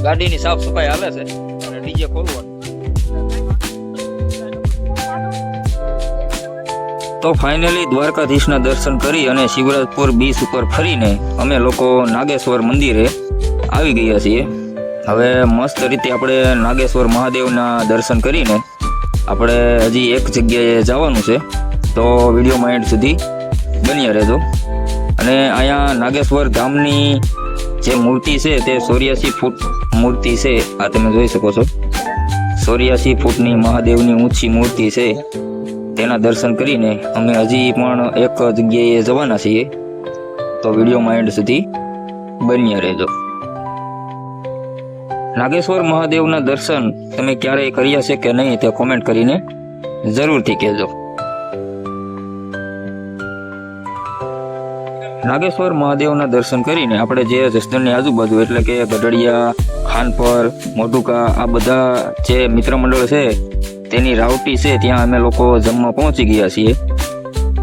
ગાડીની સાફ સફાઈ હાલે છે અને ડીજે ખોલવાનું. તો ફાઇનલી દ્વારકાધીશના દર્શન કરી અને શિવરાજપુર બીચ ઉપર ફરીને અમે લોકો નાગેશ્વર મંદિરે આવી ગયા છીએ. હવે મસ્ત રીતે આપણે નાગેશ્વર મહાદેવના દર્શન કરીને આપણે હજી એક જગ્યાએ જવાનું છે, તો વિડીયોમાં એન્ડ સુધી બન્યા રહેજો. અને અહીંયા નાગેશ્વર ધામની જે મૂર્તિ છે તે 84 ફૂટ મૂર્તિ છે. આ તમે જોઈ શકો છો, 84 ફૂટની મહાદેવની ઊંચી મૂર્તિ છે. તેના દર્શન કરીને અમે હજી પણ એક જગ્યાએ જવાના છીએ, તો વિડીયોમાં એન્ડ સુધી બન્યા રહેજો. નાગેશ્વર મહાદેવના દર્શન તમે ક્યારેય કર્યા છે કે નહીં તે કોમેન્ટ કરીને જરૂરથી કહેજો. નાગેશ્વર મહાદેવના દર્શન કરીને આપણે જે જસદણની આજુબાજુ એટલે કે ગઢડિયા, ખાનપર, મોઢુકા આ બધા જે મિત્ર મંડળ છે તેની રાવટી છે ત્યાં અમે લોકો જમવા પહોંચી ગયા છીએ.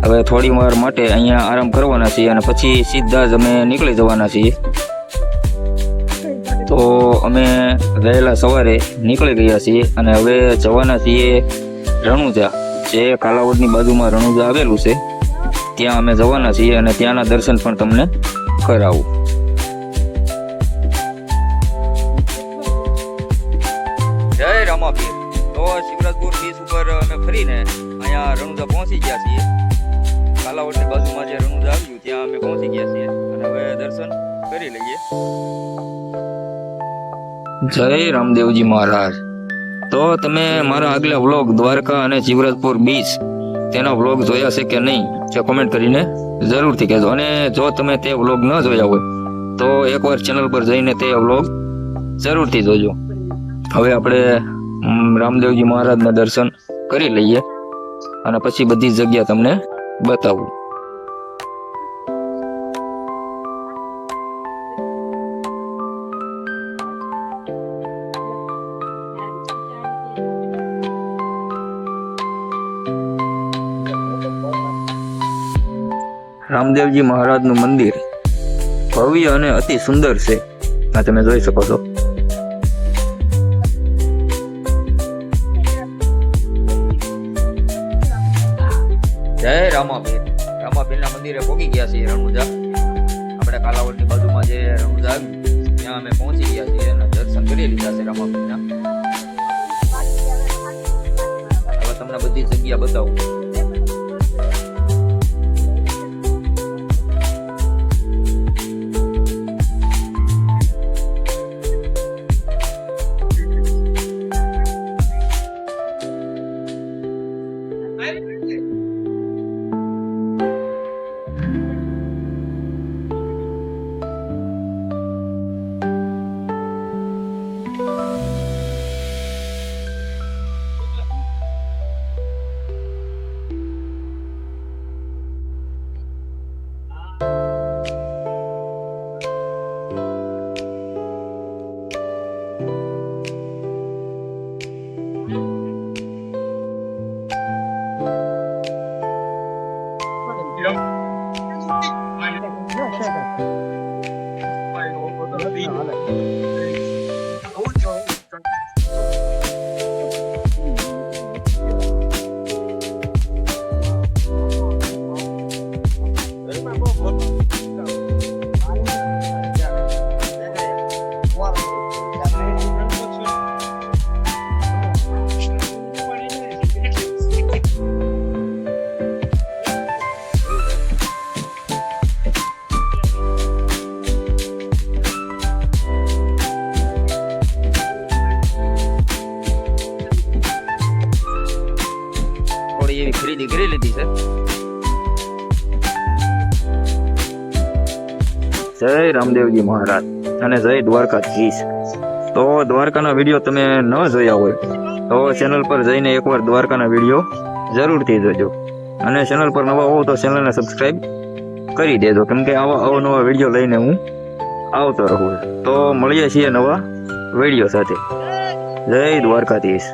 હવે થોડી વાર માટે અહીંયા આરામ કરવાના છીએ અને પછી સીધા જ અમે નીકળી જવાના છીએ. તો અમે વહેલા સવારે નીકળી ગયા છીએ અને હવે જવાના છીએ રણુજા, જે કાલાવડની બાજુમાં રણુજા આવેલું છે ત્યાં અમે જવાના છીએ અને ત્યાંના દર્શન પણ તમને કરાવું. જય રામાપીર. તો શિવરાજપુર બીચ ઉપર અમે ફરીને અહીંયા રણુજા પહોંચી ગયા છીએ. કાલાવડની બાજુમાં જે રણુજા આવ્યું ત્યાં અમે પહોંચી ગયા છીએ અને હવે દર્શન કરી લઈએ. જય રામદેવજી મહારાજ. તો તમે મારા આગલા વ્લોગ દ્વારકા અને શિવરાજપુર બીચ તેના વ્લોગ જોયા છે કે નહીં તે કોમેન્ટ કરીને જરૂરથી કહેજો. અને જો તમે તે વ્લોગ ન જોયા હોય તો એકવાર ચેનલ પર જઈને તે વ્લોગ જરૂરથી જોજો. હવે આપણે રામદેવજી મહારાજના દર્શન કરી લઈએ અને પછી બધી જગ્યા તમને બતાવું. રામદેવજી મહારાજનું મંદિર ભવ્ય અને અતિ સુંદર છે. આ તમે જોઈ શકો છો. જય રામાપીર. રામાપીરના મંદિરે પહોંચી ગયા છીએ રણુજા. આપણે કાલાવડની બાજુમાં જે રણુજા આવ્યું ત્યાં અમે પહોંચી ગયા છીએ અને દર્શન કરી લીધા છે રામાપીરના. હવે તમને બધી જગ્યા બતાવું. એવી ખરીદી કરી લીધી છે. જય રામદેવજી મહારાજ અને જય દ્વારકાધીશ. તો દ્વારકાના વિડીયો તમે ન જોયા હોય તો ચેનલ પર જઈને એકવાર દ્વારકાના વિડીયો જરૂરથી જોજો. અને ચેનલ પર નવા હોવ તો ચેનલને સબસ્ક્રાઈબ કરી દેજો, કેમ કે આવા અવનવા વિડીયો લઈને હું આવતો રહું. તો મળીએ છીએ નવા વિડીયો સાથે. જય દ્વારકાધીશ.